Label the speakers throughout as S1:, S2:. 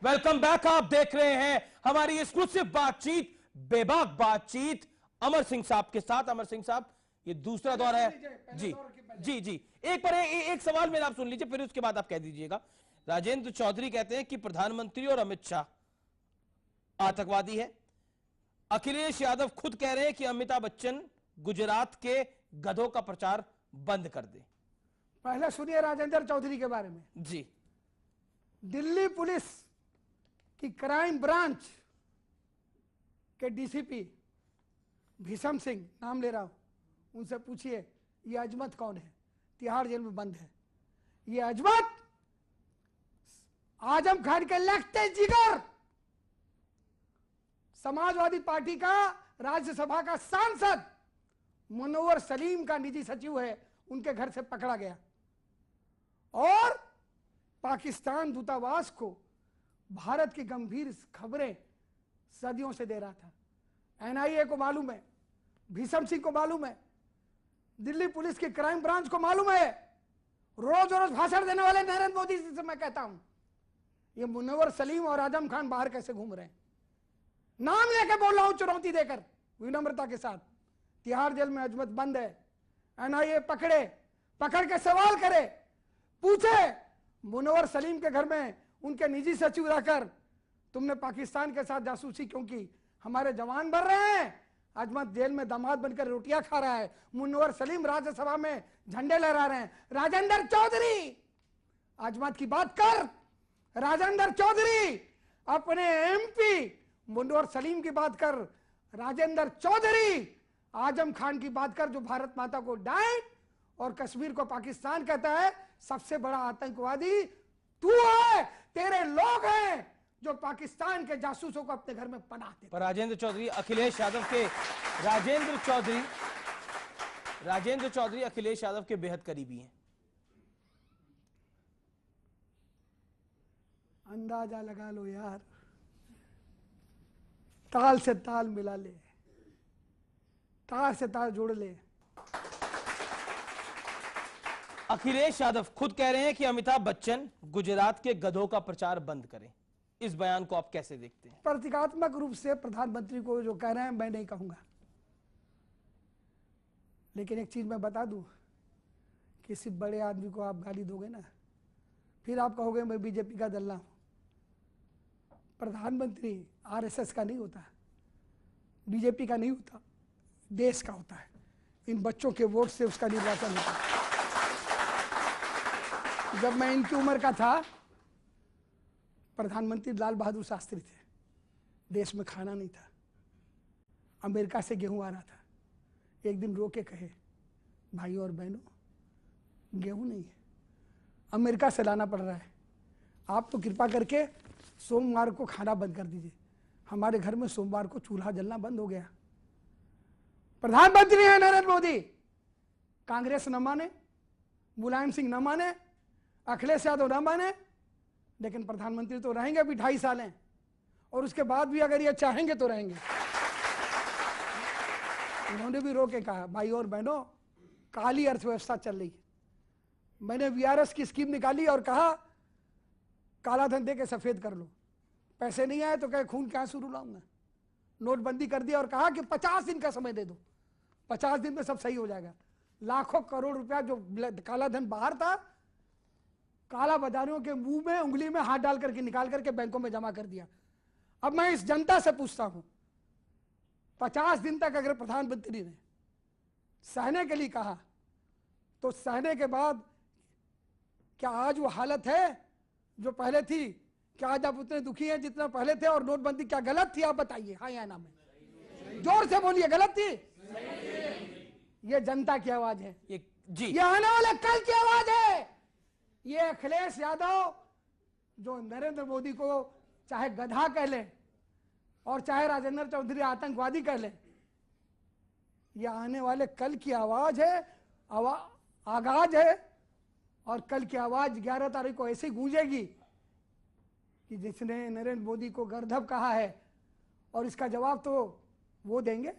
S1: Welcome back. आप देख रहे हैं हमारी एक्सक्लूसिव बातचीत, बेबाक बातचीत अमर सिंह साहब के साथ। अमर सिंह साहब, ये दूसरा दौर है जी जी जी। एक सवाल मेरा आप सुन लीजिए, फिर उसके बाद आप कह दीजिएगा। राजेंद्र चौधरी कहते हैं कि प्रधानमंत्री और अमित शाह आतंकवादी है। अखिलेश यादव खुद कह रहे हैं कि अमिताभ बच्चन गुजरात के गधों का प्रचार बंद कर दे।
S2: पहले सुनिए राजेंद्र चौधरी के बारे में
S1: जी।
S2: दिल्ली पुलिस की क्राइम ब्रांच के डीसीपी भीषम सिंह, नाम ले रहा हूं, उनसे पूछिए ये अजमत कौन है, तिहाड़ जेल में बंद है। ये अजमत आजम खान के लगते जिगर समाजवादी पार्टी का राज्यसभा का सांसद मुनव्वर सलीम का निजी सचिव है। उनके घर से पकड़ा गया और पाकिस्तान दूतावास को भारत की गंभीर खबरें सदियों से दे रहा था। एनआईए को मालूम है, भीषम सिंह को मालूम है, दिल्ली पुलिस की क्राइम ब्रांच को मालूम है। रोज रोज भाषण देने वाले नरेंद्र मोदी से मैं कहता हूं, ये मुनव्वर सलीम और आजम खान बाहर कैसे घूम रहे हैं। नाम लेके बोल रहा हूं, चुनौती देकर, विनम्रता के साथ। तिहाड़ जेल में अजमत बंद है। एनआईए पकड़ के सवाल करे, पूछे मुनव्वर सलीम के घर में उनके निजी सचिव रहकर तुमने पाकिस्तान के साथ जासूसी क्यों की? हमारे जवान मर रहे हैं, अजमत जेल में दामाद बनकर रोटियां खा रहा है, मुनव्वर सलीम राज्यसभा में झंडे लहरा रहे हैं। राजेंद्र चौधरी अजमत की बात कर, राजेंद्र चौधरी अपने एमपी मुनव्वर सलीम की बात कर, राजेंद्र चौधरी आजम खान की बात कर, जो भारत माता को डांट और कश्मीर को पाकिस्तान कहता है। सबसे बड़ा आतंकवादी तू है, तेरे लोग हैं जो पाकिस्तान के जासूसों को अपने घर में पनाह देते।
S1: पर राजेंद्र चौधरी अखिलेश यादव के अखिलेश यादव के बेहद करीबी हैं।
S2: अंदाजा लगा लो यार, ताल से ताल मिला ले, तार से तार जोड़ ले।
S1: अखिलेश यादव खुद कह रहे हैं कि अमिताभ बच्चन गुजरात के गधों का प्रचार बंद करें। इस बयान को आप कैसे देखते हैं?
S2: प्रतीकात्मक रूप से प्रधानमंत्री को जो कह रहे हैं मैं नहीं कहूंगा, लेकिन एक चीज मैं बता दूं, किसी बड़े आदमी को आप गाली दोगे ना, फिर आप कहोगे मैं बीजेपी का दल्ला हूं। प्रधानमंत्री आरएसएस का नहीं होता, बीजेपी का नहीं होता, देश का होता है। इन बच्चों के वोट से उसका निर्वाचन होता है। जब मैं इनकी उम्र का था, प्रधानमंत्री लाल बहादुर शास्त्री थे। देश में खाना नहीं था, अमेरिका से गेहूं आ रहा था। एक दिन रो के कहे, भाई और बहनों गेहूं नहीं है, अमेरिका से लाना पड़ रहा है, आप तो कृपा करके सोमवार को खाना बंद कर दीजिए। हमारे घर में सोमवार को चूल्हा जलना बंद हो गया। प्रधानमंत्री है नरेंद्र मोदी, कांग्रेस न माने, मुलायम सिंह न माने, अखिलेश यादव न माने, लेकिन प्रधानमंत्री तो रहेंगे अभी 2.5 साल हैं, और उसके बाद भी अगर ये चाहेंगे तो रहेंगे। उन्होंने भी रो के कहा, भाई और बहनों काली अर्थव्यवस्था चल रही है। मैंने वीआरएस की स्कीम निकाली और कहा काला धन दे के सफेद कर लो। पैसे नहीं आए तो कहे खून के आंसू रुलाऊंगा। नोटबंदी कर दिया और कहा कि 50 दिन का समय दे दो, 50 दिन में सब सही हो जाएगा। लाखों करोड़ रुपया जो काला धन बाहर था, काला बाजारियों के मुंह में उंगली में हाथ डाल करके निकाल करके बैंकों में जमा कर दिया। अब मैं इस जनता से पूछता हूं, 50 दिन तक अगर प्रधानमंत्री ने सहने के लिए कहा, तो सहने के बाद क्या आज वो हालत है जो पहले थी? क्या आज आप उतने दुखी हैं जितना पहले थे? और नोटबंदी क्या गलत थी? आप बताइए, हाँ या ना में जोर से बोलिए, गलत थी? ये जनता की आवाज है, ये आने वाले कल की आवाज है। ये अखिलेश यादव जो नरेंद्र मोदी को चाहे गधा कह ले और चाहे राजेंद्र चौधरी आतंकवादी कह ले, ये आने वाले कल की आवाज है, आगाज है। और कल की आवाज 11 तारीख को ऐसे गूंजेगी कि जिसने नरेंद्र मोदी को गर्दभ कहा है, और इसका जवाब तो वो देंगे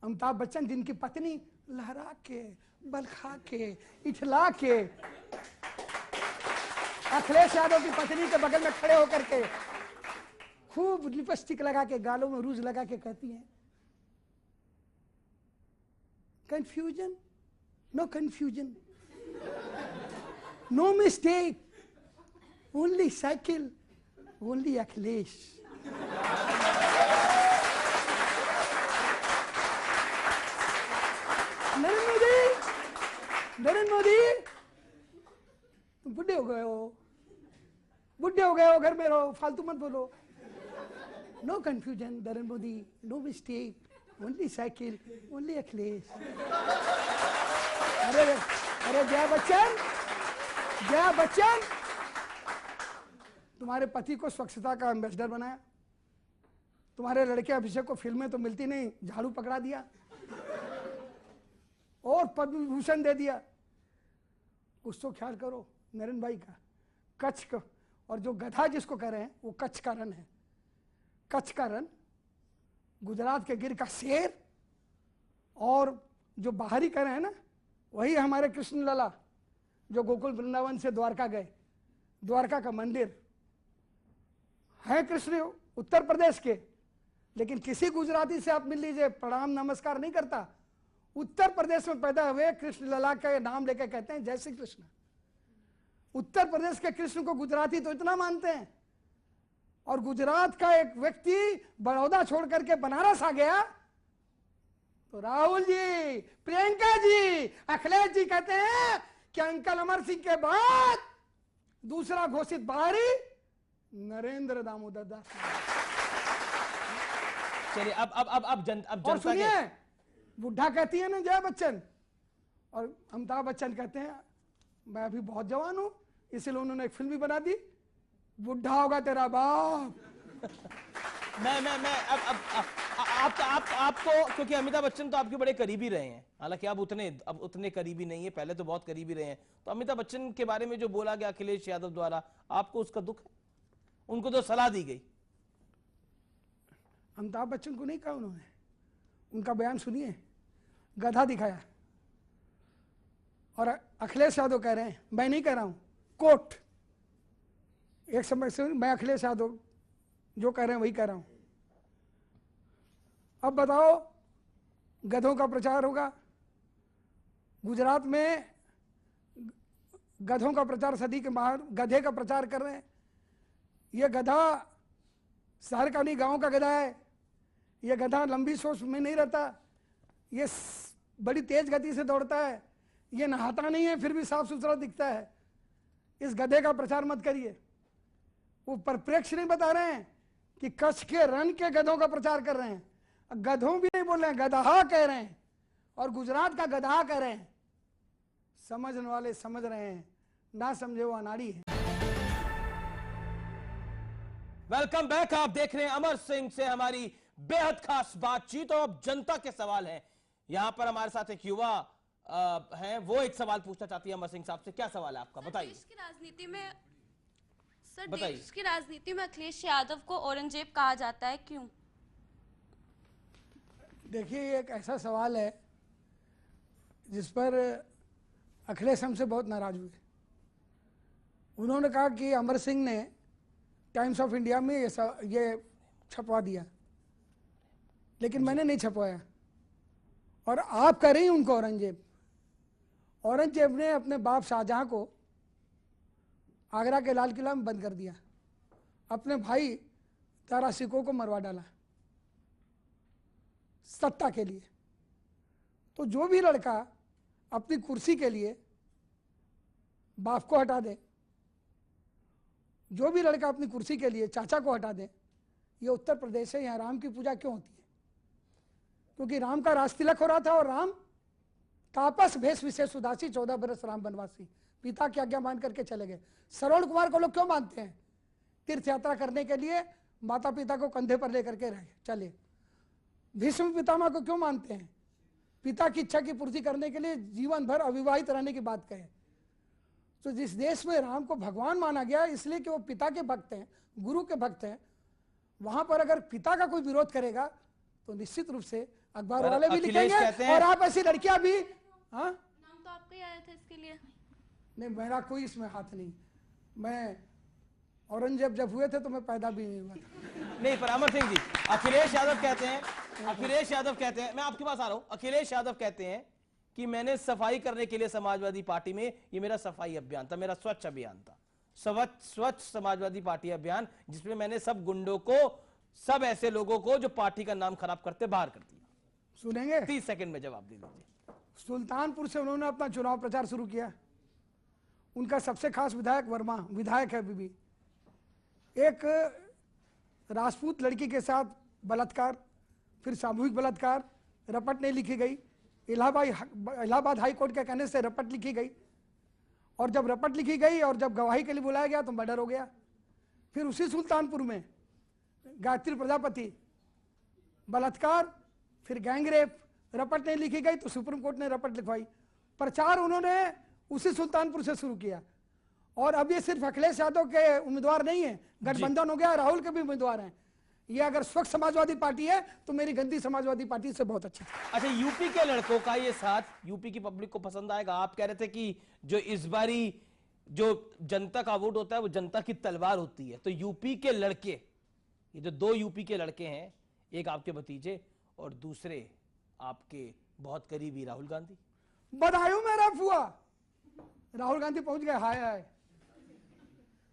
S2: अमिताभ बच्चन, जिनकी पत्नी लहरा के, बलखा के, इठला के, अखिलेश यादव की पत्नी के बगल में खड़े होकर के खूब लिपस्टिक लगा के, गालों में रूज लगा के कहती हैं confusion, no confusion, no mistake, only cycle, only Akhilesh. Narendra Modi तुम बुढ़े हो गए हो, बुढ़े हो गए हो, घर में रहो, फालतू मत बोलो। No confusion Narendra Modi, no mistake, only cycle, only Akhilesh. अरे अरे जया बच्चन, जया बच्चन, तुम्हारे पति को स्वच्छता का एम्बेसडर बनाया, तुम्हारे लड़के अभिषेक को फिल्में तो मिलती नहीं, झाड़ू पकड़ा दिया और पद्म विभूषण दे दिया। कुछ तो ख्याल करो नरेंद्र भाई का। कच्छ का, और जो गधा जिसको कह रहे हैं वो कच्छ का रण है। कच्छ का रण, गुजरात के गिर का शेर, और जो बाहरी कह रहे हैं ना, वही हमारे कृष्ण लला जो गोकुल वृंदावन से द्वारका गए। द्वारका का मंदिर है कृष्ण उत्तर प्रदेश के, लेकिन किसी गुजराती से आप मिल लीजिए, प्रणाम नमस्कार नहीं करता। उत्तर प्रदेश में पैदा हुए कृष्ण लला का नाम लेकर कहते हैं जय श्री कृष्ण। उत्तर प्रदेश के कृष्ण को गुजराती तो इतना मानते हैं, और गुजरात का एक व्यक्ति बड़ौदा छोड़ करके बनारस आ गया तो राहुल जी, प्रियंका जी, अखिलेश जी कहते हैं कि अंकल अमर सिंह के बाद दूसरा घोषित बाहरी नरेंद्र दामोदर दास।
S1: चलिए अब जनता
S2: सुनिए, बुढ़ा कहती है ना जया बच्चन, और अमिताभ बच्चन कहते हैं मैं अभी बहुत जवान हूं, इसलिए उन्होंने एक फिल्म भी बना दी, बुढ़ा होगा तेरा बाप।
S1: मैं आपको, क्योंकि अमिताभ बच्चन तो आपके बड़े करीबी रहे हैं, हालांकि अब उतने करीबी नहीं है, पहले तो बहुत करीबी रहे हैं, तो अमिताभ बच्चन के बारे में जो बोला गया अखिलेश यादव द्वारा, आपको उसका दुख है? उनको तो सलाह दी गई।
S2: अमिताभ बच्चन को नहीं कहा उन्होंने, उनका बयान सुनिए, गधा दिखाया। और अखिलेश यादव कह रहे हैं, मैं नहीं कह रहा हूं, कोट एक समय से, मैं अखिलेश यादव जो कह रहे हैं वही कह रहा हूं। अब बताओ, गधों का प्रचार होगा गुजरात में, गधों का प्रचार, सदी के महान गधे का प्रचार कर रहे हैं। यह गधा शहर का नहीं, गांव का गधा है। यह गधा लंबी सोच में नहीं रहता, ये बड़ी तेज गति से दौड़ता है, ये नहाता नहीं है फिर भी साफ सुथरा दिखता है। इस गधे का प्रचार मत करिए। वो परिप्रेक्ष्य नहीं बता रहे हैं कि कच्छ के रण के गधों का प्रचार कर रहे हैं, गधों भी नहीं बोल रहे हैं, गधा कह रहे हैं, और गुजरात का गधा कह रहे हैं। समझने वाले समझ रहे हैं, ना समझे वो अनाड़ी है।
S1: वेलकम बैक, आप देख रहे हैं अमर सिंह से हमारी बेहद खास बातचीत, और अब जनता के सवाल हैं। यहां पर हमारे साथ एक युवा हैं, वो एक सवाल पूछना चाहती है अमर सिंह साहब से। क्या सवाल है आपका, बताइए।
S3: देश की राजनीति में सर, देश की राजनीति में अखिलेश यादव को औरंगजेब कहा जाता है, क्यों?
S2: देखिए, ये एक ऐसा सवाल है जिस पर अखिलेश हमसे बहुत नाराज हुए। उन्होंने कहा कि अमर सिंह ने टाइम्स ऑफ इंडिया में ये छपवा दिया, लेकिन मैंने नहीं छपवाया, और आप कह रही हैं उनको औरंगजेब। औरंगजेब ने अपने बाप शाहजहां को आगरा के लाल किला में बंद कर दिया, अपने भाई तारा सिकों को मरवा डाला सत्ता के लिए। तो जो भी लड़का अपनी कुर्सी के लिए बाप को हटा दे, जो भी लड़का अपनी कुर्सी के लिए चाचा को हटा दे, ये उत्तर प्रदेश है, यहाँ राम की पूजा क्यों होती है? क्योंकि राम का राज तिलक हो रहा था, और राम तापस भेष विशेष उदासी 14 बरस राम बनवासी, पिता की आज्ञा मान करके चले गए। श्रवण कुमार को लोग क्यों मानते हैं? तीर्थ यात्रा करने के लिए माता पिता को कंधे पर लेकर के रहे चले। भीष्म पितामह को क्यों मानते हैं? पिता की इच्छा की पूर्ति करने के लिए जीवन भर अविवाहित रहने की बात कहे। तो जिस देश में राम को भगवान माना गया इसलिए कि वो पिता के भक्त हैं, गुरु के भक्त हैं, वहां पर अगर पिता का कोई विरोध करेगा तो निश्चित रूप से अखबार वाले भी लिखेंगे, और आप ऐसी लड़कियां भी। हाँ,
S3: नाम तो आपका ही आया था इसके लिए।
S2: नहीं, मेरा कोई इसमें हाथ नहीं। मैं औरंगजेब जब हुए थे तो मैं पैदा भी नहीं हुआ था।
S1: नहीं, पर अमर सिंह जी, अखिलेश यादव कहते हैं, मैं आपके पास आ रहा हूं, अखिलेश यादव कहते हैं कि मैंने सफाई करने के लिए समाजवादी पार्टी में, ये मेरा सफाई अभियान था, मेरा स्वच्छ अभियान था, स्वच्छ समाजवादी पार्टी अभियान, जिसमें मैंने सब गुंडों को, सब ऐसे लोगों को जो पार्टी का नाम खराब करते बाहर कर दिया।
S2: सुनेंगे?
S1: 30 सेकंड में जवाब दे दीजिए।
S2: सुल्तानपुर से उन्होंने अपना चुनाव प्रचार शुरू किया। उनका सबसे खास विधायक वर्मा विधायक है अभी भी। एक राजपूत लड़की के साथ बलात्कार, फिर सामूहिक बलात्कार, रपट नहीं लिखी गई, इलाहाबाद हाई कोर्ट के कहने से रपट लिखी गई, और जब रपट लिखी गई और जब गवाही के लिए बुलाया गया तो मर्डर हो गया। फिर उसी सुल्तानपुर में गायत्री प्रजापति बलात्कार, फिर गैंगरेप, रपट नहीं लिखी गई तो सुप्रीम कोर्ट ने रपट लिखवाई। प्रचार उन्होंने उसी सुल्तानपुर से शुरू किया। और अब ये सिर्फ अखिलेश यादव के उम्मीदवार नहीं है, गठबंधन हो गया, राहुल के भी उम्मीदवार हैं। ये अगर स्वच्छ समाजवादी पार्टी है तो मेरी गंदी समाजवादी पार्टी से बहुत अच्छी।
S1: अच्छा, यूपी के लड़कों का ये साथ यूपी की पब्लिक को पसंद आएगा? आप कह रहे थे कि जो इस बारी जो जनता का वोट होता है वो जनता की तलवार होती है, तो यूपी के लड़के, ये जो 2 यूपी के लड़के हैं, एक आपके भतीजे और दूसरे आपके बहुत करीबी राहुल गांधी।
S2: बदायूं में रेप हुआ, राहुल गांधी पहुंच गए, हाय हाय।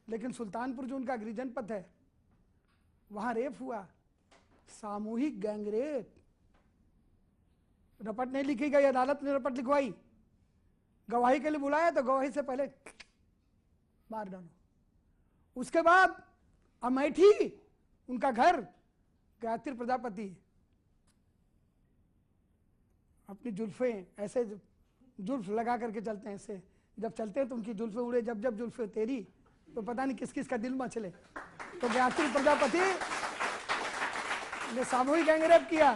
S2: लेकिन सुल्तानपुर जो उनका गृह जनपद है वहां रेप हुआ, सामूहिक गैंगरेप, रपट नहीं लिखी गई, अदालत ने रपट लिखवाई, गवाही के लिए बुलाया तो गवाही से पहले मार डालो। उसके बाद अमेठी उनका घर, गायत्री प्रजापति अपनी जुल्फे ऐसे जुल्फ लगा करके चलते हैं, ऐसे जब चलते हैं तो उनकी जुल्फे उड़े, जब जब जुल्फे तेरी तो पता नहीं किस किस का दिल मचले। तो गायत्री प्रजापति ने सामूहिक गैंगरेप किया,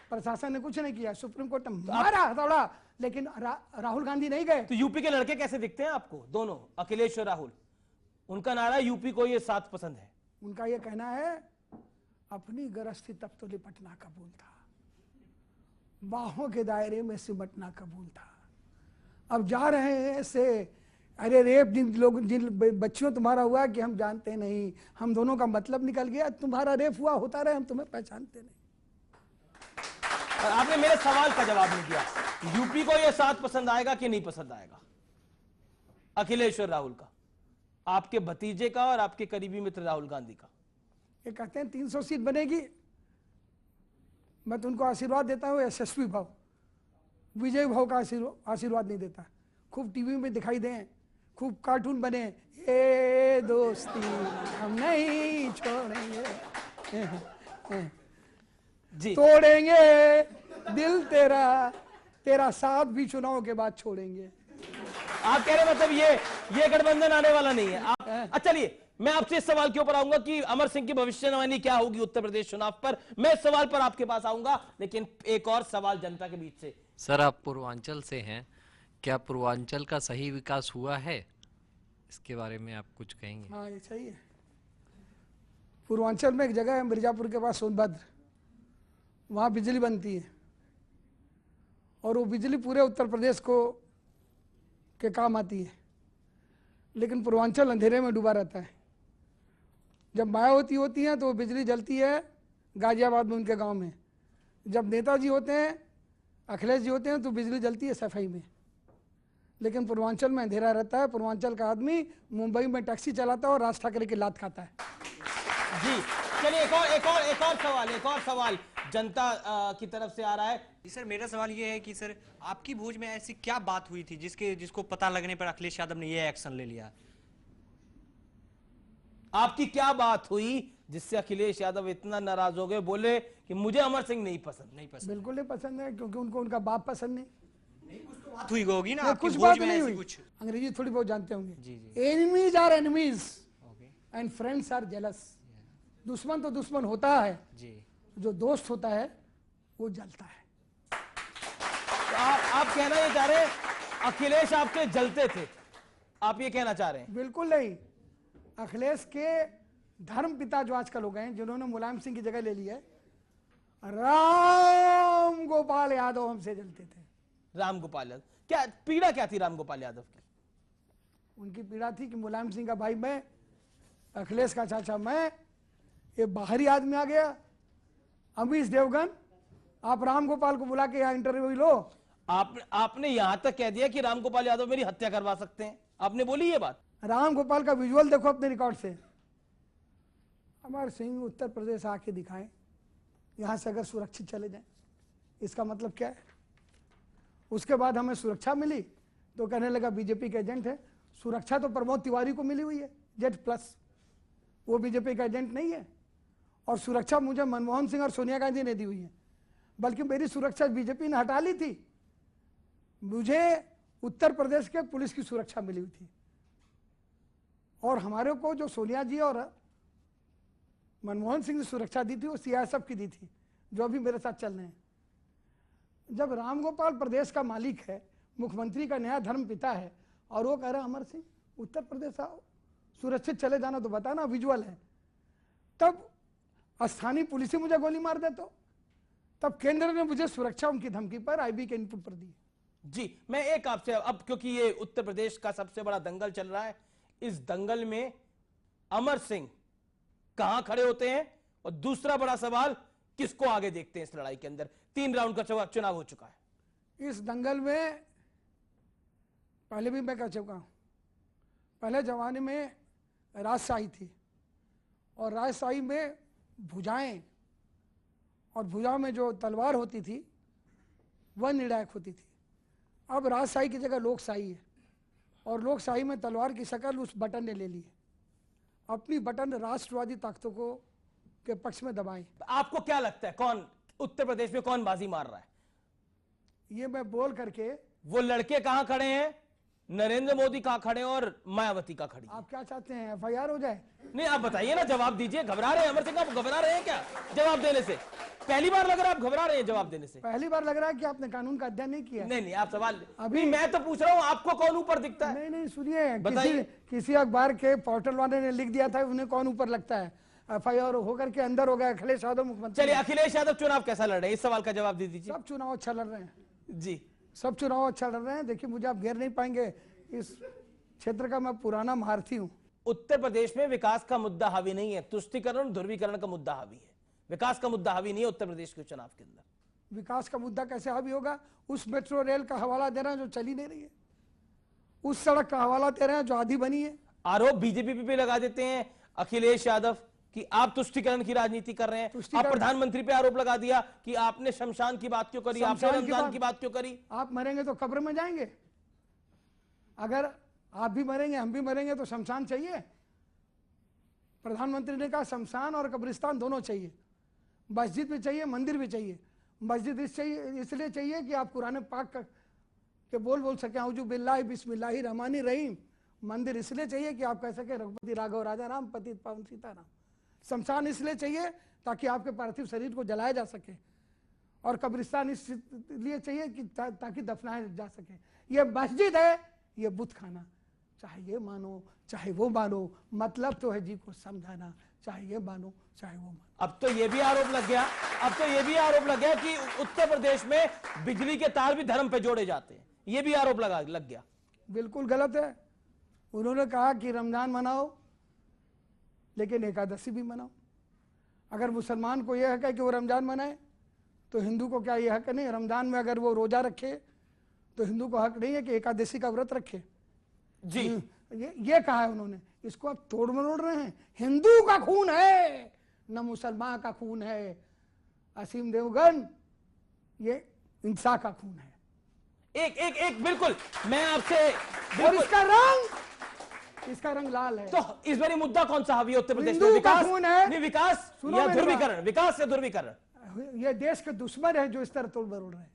S2: प्रशासन ने कुछ नहीं किया, सुप्रीम कोर्ट ने मारा हथौड़ा, लेकिन राहुल गांधी नहीं गए।
S1: तो यूपी के लड़के कैसे दिखते हैं आपको दोनों, अखिलेश और राहुल? उनका नारा यूपी को ये साथ पसंद है।
S2: उनका ये कहना है अपनी गरज थी तब तो लिपटना कबूल था, बाहों के दायरे में सिमटना कबूल था, अब जा रहे हैं ऐसे। अरे रेप जिन बच्चियों तुम्हारा हुआ कि हम जानते नहीं, हम दोनों का मतलब निकल गया, तुम्हारा रेप हुआ होता रहे, हम तुम्हें पहचानते नहीं।
S1: और आपने मेरे सवाल का जवाब नहीं दिया, यूपी को यह साथ पसंद आएगा कि नहीं पसंद आएगा, अखिलेश और राहुल का, आपके भतीजे का और आपके करीबी मित्र राहुल गांधी का?
S2: ये कहते हैं 300 सीट बनेगी, मैं तो उनको आशीर्वाद देता हूँ यशस्वी भाव, विजय भाव का आशीर्वाद नहीं देता। खूब टीवी में दिखाई दें, खूब कार्टून बने, ए दोस्ती हम नहीं छोड़ेंगे,
S1: जी
S2: तोड़ेंगे दिल तेरा, तेरा साथ भी चुनाव के बाद छोड़ेंगे।
S1: आप कह रहे मतलब ये गठबंधन आने वाला नहीं है आप? चलिए मैं आपसे इस सवाल के ऊपर आऊंगा कि अमर सिंह की भविष्यवाणी क्या होगी उत्तर प्रदेश चुनाव पर, मैं इस सवाल पर आपके पास आऊंगा, लेकिन एक और सवाल जनता के बीच से।
S4: सर आप पूर्वांचल से हैं, क्या पूर्वांचल का सही विकास हुआ है, इसके बारे में आप कुछ कहेंगे?
S2: हाँ ये सही है। पूर्वांचल में एक जगह है मिर्जापुर के पास सोनभद्र, वहाँ बिजली बनती है और वो बिजली पूरे उत्तर प्रदेश को के काम आती है, लेकिन पूर्वांचल अंधेरे में डूबा रहता है। जब मायावती होती हैं तो वो बिजली जलती है गाजियाबाद में उनके गांव में, जब नेताजी होते हैं, अखिलेश जी होते हैं तो बिजली जलती है सफाई में, लेकिन पूर्वांचल में अंधेरा रहता है। पूर्वांचल का आदमी मुंबई में टैक्सी चलाता है और राज ठाकरे की लात खाता है।
S1: जी चलिए एक और सवाल जनता की तरफ से आ रहा है।
S5: जी सर, मेरा सवाल ये है कि सर आपकी भोज में ऐसी क्या बात हुई थी जिसको पता लगने पर अखिलेश यादव ने ये एक्शन ले लिया?
S1: आपकी क्या बात हुई जिससे अखिलेश यादव इतना नाराज हो गए, बोले कि मुझे अमर सिंह नहीं पसंद?
S2: बिल्कुल नहीं पसंद है, क्योंकि उनको उनका बाप पसंद नहीं।
S5: कुछ तो बात हुई होगी ना आपकी
S2: कुछ
S5: भोज
S2: बात
S5: में
S2: नहीं
S5: ऐसी
S2: हुई।
S5: कुछ?
S2: अंग्रेजी थोड़ी बहुत जानते होंगे।
S5: जी।
S2: Enemies are enemies
S5: okay
S2: and friends are jealous. दुश्मन तो दुश्मन होता है
S5: जी,
S2: जो दोस्त होता है वो जलता है।
S1: तो आप कहना ये चाह रहे हैं अखिलेश आपके जलते थे, आप ये कहना चाह रहे हैं?
S2: बिल्कुल नहीं। अखिलेश के धर्म पिता जो आजकल हो गए हैं, जिन्होंने मुलायम सिंह की जगह ले ली है, राम गोपाल यादव हमसे जलते थे।
S1: राम गोपाल यादव, क्या पीड़ा क्या थी राम गोपाल यादव की?
S2: उनकी पीड़ा थी कि मुलायम सिंह का भाई मैं अखिलेश का चाचा मैं, ये बाहरी आदमी आ गया अमीश देवगन, आप रामगोपाल को बुला के यहाँ इंटरव्यू लो।
S1: आपने यहां तक कह दिया कि रामगोपाल यादव मेरी हत्या करवा सकते हैं, आपने बोली ये बात।
S2: रामगोपाल का विजुअल देखो अपने रिकॉर्ड से। अमर सिंह उत्तर प्रदेश आके दिखाएं, यहां से अगर सुरक्षित चले जाएं, इसका मतलब क्या है? उसके बाद हमें सुरक्षा मिली तो कहने लगा बीजेपी के एजेंट है। सुरक्षा तो प्रमोद तिवारी को मिली हुई है Z+, वो बीजेपी का एजेंट नहीं है। और सुरक्षा मुझे मनमोहन सिंह और सोनिया गांधी ने दी हुई है, बल्कि मेरी सुरक्षा बीजेपी ने हटा ली थी। मुझे उत्तर प्रदेश के पुलिस की सुरक्षा मिली हुई थी, और हमारे को जो सोनिया जी और मनमोहन सिंह ने सुरक्षा दी थी वो CISF की दी थी, जो अभी मेरे साथ चल रहे हैं। जब रामगोपाल प्रदेश का मालिक है, मुख्यमंत्री का नया धर्म पिता है, और वो कह रहा अमर सिंह उत्तर प्रदेश आओ, सुरक्षित चले जाना, तो बताना विजुअल है। तब स्थानीय पुलिस ही मुझे गोली मार दे तो तब केंद्र ने मुझे सुरक्षा उनकी धमकी पर IB के इनपुट पर दी।
S1: जी, मैं एक आपसे, अब क्योंकि ये उत्तर प्रदेश का सबसे बड़ा दंगल चल रहा है, इस दंगल में अमर सिंह कहां खड़े होते हैं, और दूसरा बड़ा सवाल किसको आगे देखते हैं इस लड़ाई के अंदर? 3 राउंड का चुनाव हो चुका है।
S2: इस दंगल में पहले भी मैं कह चुका हूं, पहले जमाने में राजशाही थी, और राजशाही में भुजाएं, और भुजाओं में जो तलवार होती थी वह निर्णायक होती थी। अब राजशाही की जगह लोकशाही है, और लोकशाही में तलवार की शक्ल उस बटन ने ले ली है। अपनी बटन राष्ट्रवादी ताकतों को के पक्ष में दबाएं।
S1: आपको क्या लगता है कौन उत्तर प्रदेश में कौन बाजी मार रहा है?
S2: ये मैं बोल करके,
S1: वो लड़के कहां खड़े हैं, नरेंद्र मोदी कहां खड़े हैं और मायावती कहां खड़ी है?
S2: आप क्या चाहते हैं FIR हो जाए?
S1: नहीं, आप बताइए ना, जवाब दीजिए। घबरा रहे हैं अमर सिंह, आप घबरा रहे हैं क्या जवाब देने से? पहली बार लग रहा है आप घबरा रहे हैं जवाब देने से।
S2: पहली बार लग रहा है कि आपने कानून का अध्ययन नहीं किया।
S1: नहीं, आप सवाल
S2: अभी
S1: मैं तो पूछ रहा हूं, आपको कौन ऊपर दिखता है?
S2: नहीं, सुनिए,
S1: बताइए।
S2: किसी अखबार के पोर्टल वाले ने लिख दिया था, उन्हें कौन ऊपर लगता है। FIR होकर के अंदर हो गया अखिलेश यादव मुख्यमंत्री।
S1: चलिए, अखिलेश यादव चुनाव कैसा लड़ रहे हैं, इस सवाल का जवाब दे दीजिए।
S2: सब चुनाव अच्छा लड़ रहे हैं
S1: जी,
S2: सब चुनाव अच्छा लड़ रहे हैं। देखिए, मुझे आप घेर नहीं पाएंगे, इस क्षेत्र का मैं पुराना महारथी हूँ।
S1: उत्तर प्रदेश में विकास का मुद्दा हावी नहीं है, तुष्टीकरण ध्रुवीकरण का मुद्दा हावी है। विकास का मुद्दा हावी नहीं है उत्तर प्रदेश के चुनाव के अंदर।
S2: विकास का मुद्दा कैसे हावी होगा? उस मेट्रो रेल का हवाला दे रहे हैं जो चली नहीं रही है, उस सड़क का हवाला दे रहे हैं जो आधी बनी है।
S1: आरोप बीजेपी पे लगा देते हैं अखिलेश यादव कि आप तुष्टीकरण की राजनीति कर रहे हैं। आप प्रधानमंत्री पे आरोप लगा दिया कि आपने शमशान की बात क्यों करी, आपने रमजान की बात क्यों करी?
S2: आप मरेंगे तो कब्र में जाएंगे, अगर आप भी मरेंगे हम भी मरेंगे तो शमशान चाहिए। प्रधानमंत्री ने कहा शमशान और कब्रिस्तान दोनों चाहिए, मस्जिद भी चाहिए, मंदिर भी चाहिए। मस्जिद इसलिए चाहिए कि आप कुरान पाक के बोल सके औजू बिल्लाहि बिस्मिल्लाहि रहमानि रहीम। मंदिर इसलिए चाहिए कि आप कह सके रघुपति राघव राजा राम पतित पावन सीताराम। शमशान इसलिए चाहिए ताकि आपके पार्थिव शरीर को जलाया जा सके, और कब्रिस्तान इसलिए चाहिए कि ताकि दफनाया जा सके। ये मस्जिद है, ये बुत खाना, चाहे ये मानो चाहे वो मानो, मतलब तो है जी को समझाना, चाहे ये मानो चाहे वो मानो।
S1: अब तो ये भी आरोप लग गया कि उत्तर प्रदेश में बिजली के तार भी धर्म पे जोड़े जाते हैं, ये भी आरोप लग गया।
S2: बिल्कुल गलत है। उन्होंने कहा कि रमजान मनाओ लेकिन एकादशी भी मनाओ। अगर मुसलमान को यह हक है कि वो रमजान मनाए, तो हिंदू को क्या यह हक नहीं? रमजान में अगर वो रोजा रखे तो हिंदू को हक नहीं है कि एकादशी का व्रत रखे?
S1: जी,
S2: ये कहा है उन्होंने। इसको आप तोड़ मरोड़ रहे हैं। हिंदू का खून है न मुसलमान का खून है। असीम देवगन, ये इंसान का खून है।
S1: एक बिल्कुल, मैं आपसे
S2: और इसका रंग लाल है।
S1: तो इस बार मुद्दा कौन सा हावी है उत्तर प्रदेश में?
S2: हिंदू का
S1: विकास
S2: खून है।
S1: नहीं, विकास या ध्रुवीकरण? विकास या ध्रुवीकरण?
S2: ये देश के दुश्मन है जो इस तरह तोड़ मरोड़ रहे हैं।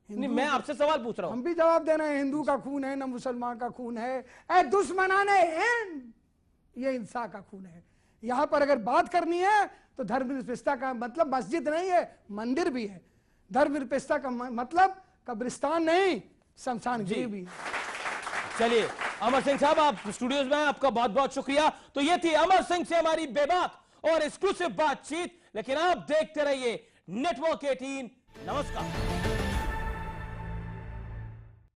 S1: नहीं, मैं आपसे सवाल पूछ रहा हूं।
S2: हम भी जवाब दे रहे हैं, हिंदू का खून है न मुसलमान का खून है। ए दुश्मनाने हिंद, ये इंसान का खून है। यहां पर अगर बात करनी है तो धर्मनिरपेक्षता का मतलब मस्जिद नहीं है, मंदिर भी है। धर्मनिरपेक्षता का मतलब कब्रिस्तान नहीं, शमशान गिरी भी है।
S1: चलिए अमर सिंह साहब, आप स्टूडियोज में, आपका बहुत बहुत शुक्रिया। तो ये थी अमर सिंह से हमारी बेबाक और एक्सक्लूसिव बातचीत। लेकिन आप देखते रहिए नेटवर्क 18। नमस्कार।